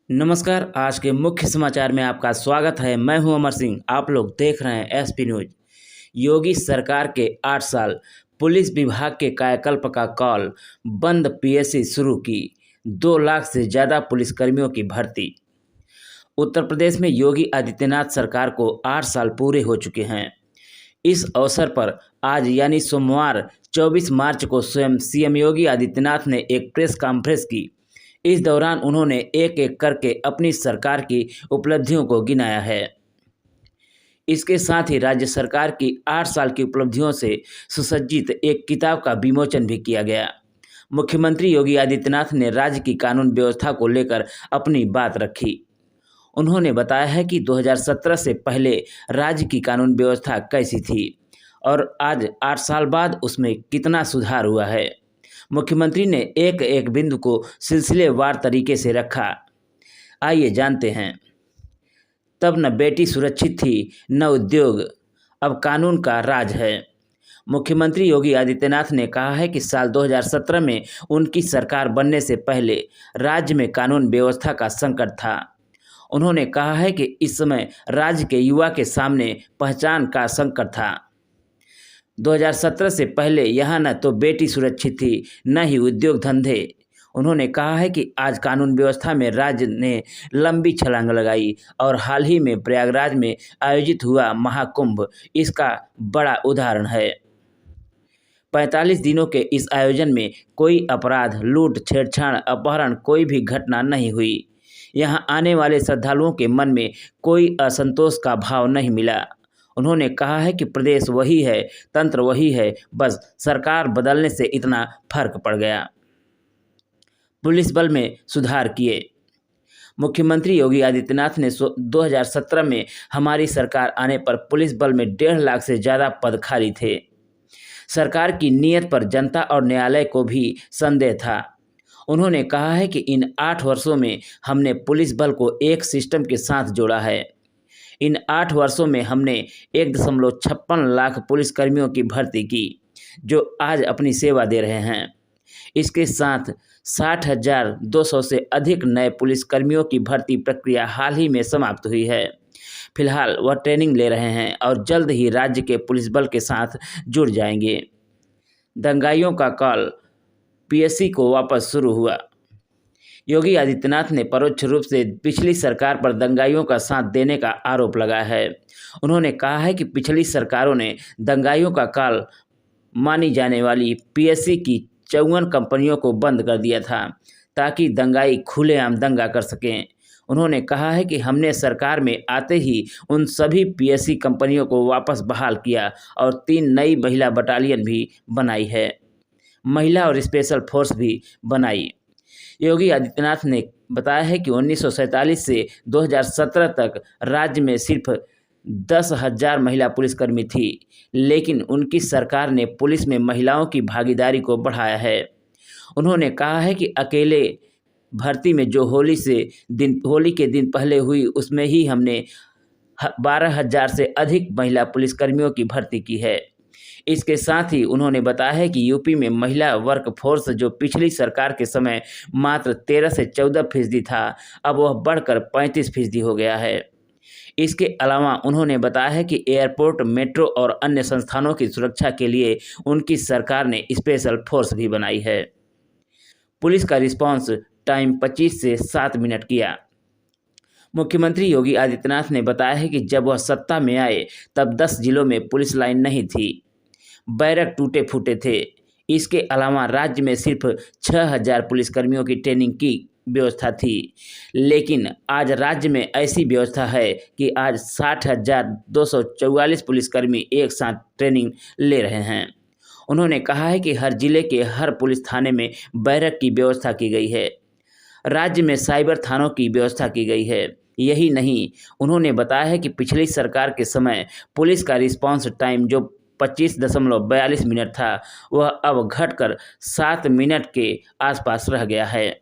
नमस्कार। आज के मुख्य समाचार में आपका स्वागत है। मैं हूं अमर सिंह। आप लोग देख रहे हैं एसपी न्यूज। योगी सरकार के 8 साल, पुलिस विभाग के कायाकल्प का कॉल, बंद पीएससी शुरू की, 2 लाख से ज़्यादा पुलिसकर्मियों की भर्ती। उत्तर प्रदेश में योगी आदित्यनाथ सरकार को 8 साल पूरे हो चुके हैं। इस अवसर पर आज यानी सोमवार 24 मार्च को स्वयं सीएम योगी आदित्यनाथ ने एक प्रेस कॉन्फ्रेंस की। इस दौरान उन्होंने एक एक करके अपनी सरकार की उपलब्धियों को गिनाया है। इसके साथ ही राज्य सरकार की 8 साल की उपलब्धियों से सुसज्जित एक किताब का विमोचन भी किया गया। मुख्यमंत्री योगी आदित्यनाथ ने राज्य की कानून व्यवस्था को लेकर अपनी बात रखी। उन्होंने बताया है कि 2017 से पहले राज्य की कानून व्यवस्था कैसी थी और आज 8 साल बाद उसमें कितना सुधार हुआ है। मुख्यमंत्री ने एक एक बिंदु को सिलसिलेवार तरीके से रखा। आइए जानते हैं। तब न बेटी सुरक्षित थी, न उद्योग, अब कानून का राज है। मुख्यमंत्री योगी आदित्यनाथ ने कहा है कि साल 2017 में उनकी सरकार बनने से पहले राज्य में कानून व्यवस्था का संकट था। उन्होंने कहा है कि इस समय राज्य के युवा के सामने पहचान का संकट था। 2017 से पहले यहाँ न तो बेटी सुरक्षित थी, न ही उद्योग धंधे। उन्होंने कहा है कि आज कानून व्यवस्था में राज्य ने लंबी छलांग लगाई और हाल ही में प्रयागराज में आयोजित हुआ महाकुंभ इसका बड़ा उदाहरण है। 45 दिनों के इस आयोजन में कोई अपराध, लूट, छेड़छाड़, अपहरण, कोई भी घटना नहीं हुई। यहाँ आने वाले श्रद्धालुओं के मन में कोई असंतोष का भाव नहीं मिला। उन्होंने कहा है कि प्रदेश वही है, तंत्र वही है, बस सरकार बदलने से इतना फर्क पड़ गया। पुलिस बल में सुधार किए। मुख्यमंत्री योगी आदित्यनाथ ने 2017 में हमारी सरकार आने पर पुलिस बल में 1.5 लाख से ज़्यादा पद खाली थे। सरकार की नीयत पर जनता और न्यायालय को भी संदेह था। उन्होंने कहा है कि इन 8 वर्षों में हमने पुलिस बल को एक सिस्टम के साथ जोड़ा है। इन 8 वर्षों में हमने 1.56 लाख पुलिसकर्मियों की भर्ती की, जो आज अपनी सेवा दे रहे हैं। इसके साथ 60,200 से अधिक नए पुलिसकर्मियों की भर्ती प्रक्रिया हाल ही में समाप्त हुई है। फिलहाल वह ट्रेनिंग ले रहे हैं और जल्द ही राज्य के पुलिस बल के साथ जुड़ जाएंगे। दंगाइयों का कॉल, पीएससी को वापस शुरू हुआ। योगी आदित्यनाथ ने परोक्ष रूप से पिछली सरकार पर दंगाइयों का साथ देने का आरोप लगाया है। उन्होंने कहा है कि पिछली सरकारों ने दंगाइयों का कॉल मानी जाने वाली पीएससी की 54 कंपनियों को बंद कर दिया था, ताकि दंगाई खुलेआम दंगा कर सकें। उन्होंने कहा है कि हमने सरकार में आते ही उन सभी पीएससी कंपनियों को वापस बहाल किया और 3 नई महिला बटालियन भी बनाई है, महिला और स्पेशल फोर्स भी बनाई। योगी आदित्यनाथ ने बताया है कि 1947 से 2017 तक राज्य में सिर्फ 10,000 महिला पुलिसकर्मी थी, लेकिन उनकी सरकार ने पुलिस में महिलाओं की भागीदारी को बढ़ाया है। उन्होंने कहा है कि अकेले भर्ती में जो होली के दिन पहले हुई, उसमें ही हमने 12,000 से अधिक महिला पुलिसकर्मियों की भर्ती की है। इसके साथ ही उन्होंने बताया है कि यूपी में महिला वर्क फोर्स जो पिछली सरकार के समय मात्र 13 से 14% था, अब वह बढ़कर 35% हो गया है। इसके अलावा उन्होंने बताया है कि एयरपोर्ट, मेट्रो और अन्य संस्थानों की सुरक्षा के लिए उनकी सरकार ने स्पेशल फोर्स भी बनाई है। पुलिस का रिस्पांस टाइम 25 से 7 मिनट किया। मुख्यमंत्री योगी आदित्यनाथ ने बताया है कि जब वह सत्ता में आए तब 10 जिलों में पुलिस लाइन नहीं थी, बैरक टूटे फूटे थे। इसके अलावा राज्य में सिर्फ 6,000 पुलिसकर्मियों की ट्रेनिंग की व्यवस्था थी, लेकिन आज राज्य में ऐसी व्यवस्था है कि आज 60,244 पुलिसकर्मी एक साथ ट्रेनिंग ले रहे हैं। उन्होंने कहा है कि हर जिले के हर पुलिस थाने में बैरक की व्यवस्था की गई है। राज्य में साइबर थानों की व्यवस्था की गई है। यही नहीं, उन्होंने बताया है कि पिछली सरकार के समय पुलिस का रिस्पांस टाइम जो 25.42 मिनट था, वह अब घटकर 7 मिनट के आसपास रह गया है।